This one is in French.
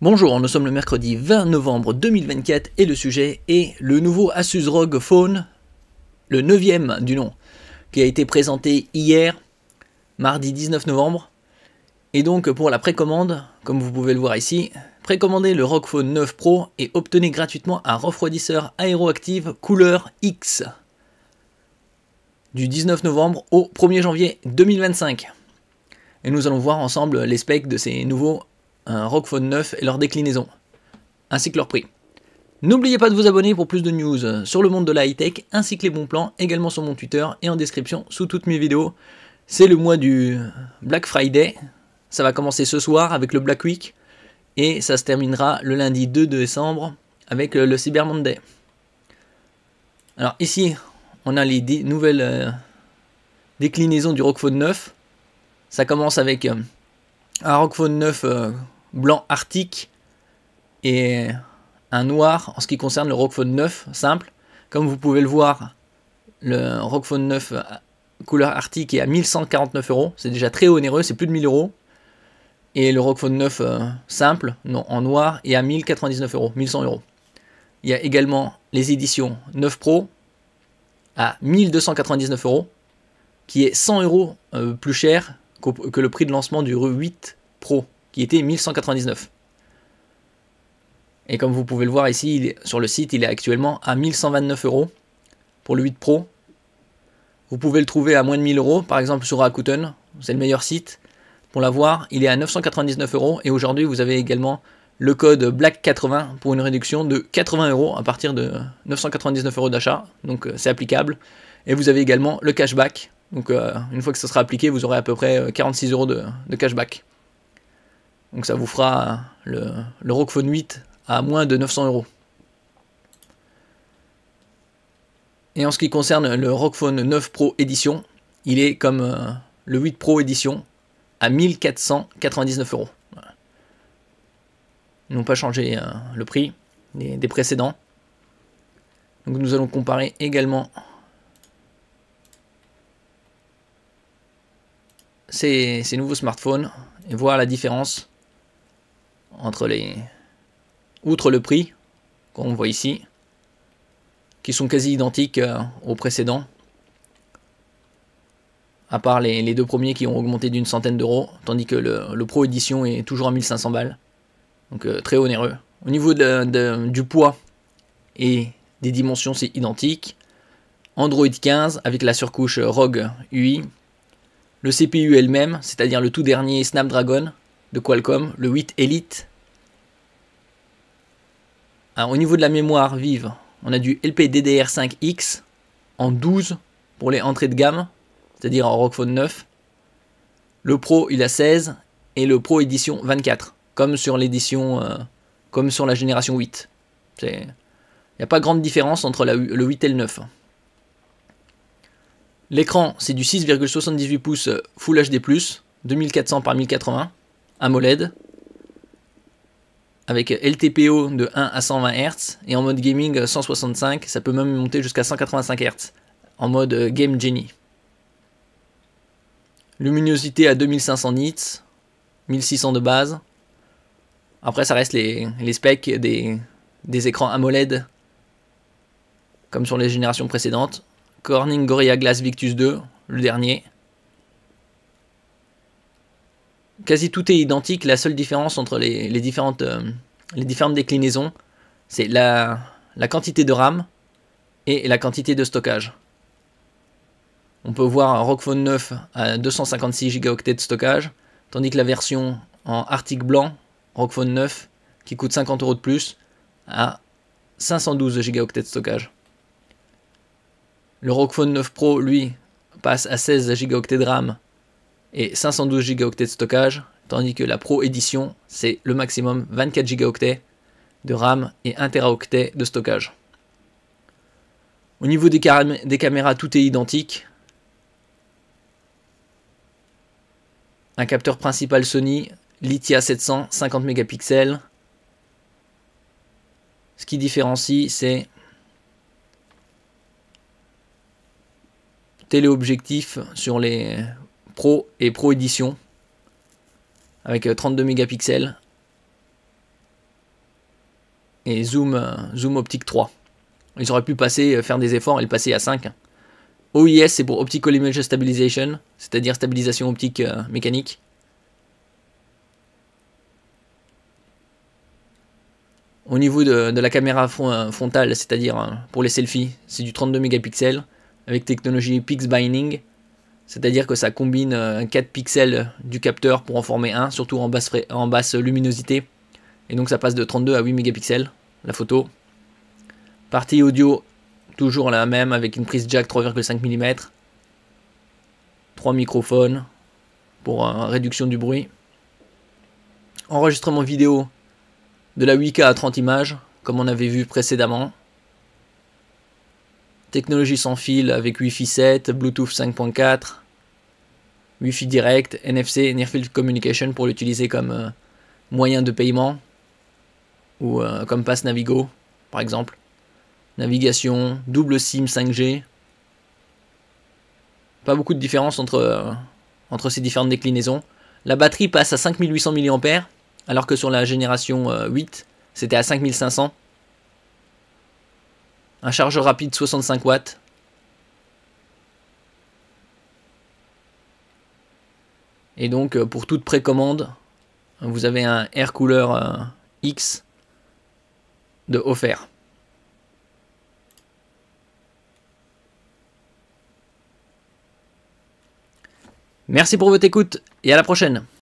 Bonjour, nous sommes le mercredi 20 novembre 2024 et le sujet est le nouveau Asus ROG Phone, le 9e du nom, qui a été présenté hier, mardi 19 novembre. Et donc pour la précommande, comme vous pouvez le voir ici, précommandez le ROG Phone 9 Pro et obtenez gratuitement un refroidisseur Aeroactive couleur X du 19 novembre au 1er janvier 2025. Et nous allons voir ensemble les specs de ces nouveaux ROG Phone 9 et leur déclinaison, ainsi que leur prix. N'oubliez pas de vous abonner pour plus de news sur le monde de la high-tech, ainsi que les bons plans, également sur mon Twitter et en description sous toutes mes vidéos. C'est le mois du Black Friday, ça va commencer ce soir avec le Black Week, et ça se terminera le lundi 2 décembre avec le Cyber Monday. Alors ici, on a les nouvelles déclinaisons du ROG Phone 9. Ça commence avec un ROG Phone 9 blanc arctique et un noir en ce qui concerne le ROG Phone 9 simple. Comme vous pouvez le voir, le ROG Phone 9 couleur arctique est à 1149 €. C'est déjà très onéreux, c'est plus de 1000 €. Et le ROG Phone 9 simple, non, en noir, est à 1099 €, 1100 €. Il y a également les éditions 9 Pro à 1299 €, qui est 100 € plus cher que le prix de lancement du 8 Pro, qui était 1199 €. Et comme vous pouvez le voir ici, sur le site, il est actuellement à 1129 € pour le 8 Pro. Vous pouvez le trouver à moins de 1000 €, par exemple sur Rakuten, c'est le meilleur site. Pour l'avoir, il est à 999 € et aujourd'hui vous avez également le code BLACK80 pour une réduction de 80 € à partir de 999 € d'achat, donc c'est applicable. Et vous avez également le cashback, donc une fois que ça sera appliqué, vous aurez à peu près 46 € de cashback. Donc ça vous fera le ROG Phone 8 à moins de 900 €. Et en ce qui concerne le ROG Phone 9 Pro Edition, il est comme le 8 Pro Edition à 1499 €. Voilà. Ils n'ont pas changé le prix des précédents. Donc nous allons comparer également ces nouveaux smartphones et voir la différence entre outre le prix qu'on voit ici, qui sont quasi identiques aux précédents, à part les deux premiers qui ont augmenté d'une centaine d'euros, tandis que le Pro Edition est toujours à 1500 balles, donc très onéreux. Au niveau du poids et des dimensions, c'est identique. Android 15 avec la surcouche ROG UI, le CPU est le même, c'est-à-dire le tout dernier Snapdragon de Qualcomm, le 8 Elite. Alors, au niveau de la mémoire vive, on a du LPDDR5X en 12 pour les entrées de gamme, c'est-à-dire en ROG Phone 9. Le Pro, il a 16 et le Pro Edition 24, comme sur l'édition, comme sur la génération 8. Il n'y a pas grande différence entre le 8 et le 9. L'écran, c'est du 6,78 pouces Full HD+, 2400 par 1080, AMOLED, avec LTPO de 1 à 120 Hz, et en mode gaming 165, ça peut même monter jusqu'à 185 Hz, en mode Game Genie. Luminosité à 2500 nits, 1600 de base. Après ça reste les specs des écrans AMOLED, comme sur les générations précédentes. Corning Gorilla Glass Victus 2, le dernier. Quasi tout est identique, la seule différence entre les différentes déclinaisons, c'est la quantité de RAM et la quantité de stockage. On peut voir un ROG Phone 9 à 256 Go de stockage, tandis que la version en Arctic blanc, ROG Phone 9, qui coûte 50 € de plus, a 512 Go de stockage. Le ROG Phone 9 Pro, lui, passe à 16 Go de RAM et 512 Go de stockage, tandis que la Pro Edition, c'est le maximum 24 Go de RAM et 1 Teraoctet de stockage. Au niveau des caméras, tout est identique. Un capteur principal Sony, Lithia 700, 50 mégapixels. Ce qui différencie, c'est téléobjectif sur les Pro et Pro Edition avec 32 mégapixels et zoom optique 3. Ils auraient pu faire des efforts et le passer à 5. OIS, c'est pour Optical Image Stabilization, c'est-à-dire stabilisation optique mécanique. Au niveau de la caméra frontale, c'est-à-dire pour les selfies, c'est du 32 mégapixels avec technologie Pix Binding, c'est-à-dire que ça combine 4 pixels du capteur pour en former un, surtout en basse luminosité. Et donc ça passe de 32 à 8 mégapixels, la photo. Partie audio, toujours la même avec une prise jack 3,5 mm. 3 microphones pour réduction du bruit. Enregistrement vidéo de la 8K à 30 images, comme on avait vu précédemment. Technologie sans fil avec Wi-Fi 7, Bluetooth 5.4, Wi-Fi direct, NFC, Near Field Communication pour l'utiliser comme moyen de paiement ou comme passe Navigo par exemple. Navigation, double SIM 5G. Pas beaucoup de différence entre ces différentes déclinaisons. La batterie passe à 5800 mAh alors que sur la génération 8 c'était à 5500. Un chargeur rapide 65 watts. Et donc pour toute précommande, vous avez un air cooler X de offert. Merci pour votre écoute et à la prochaine.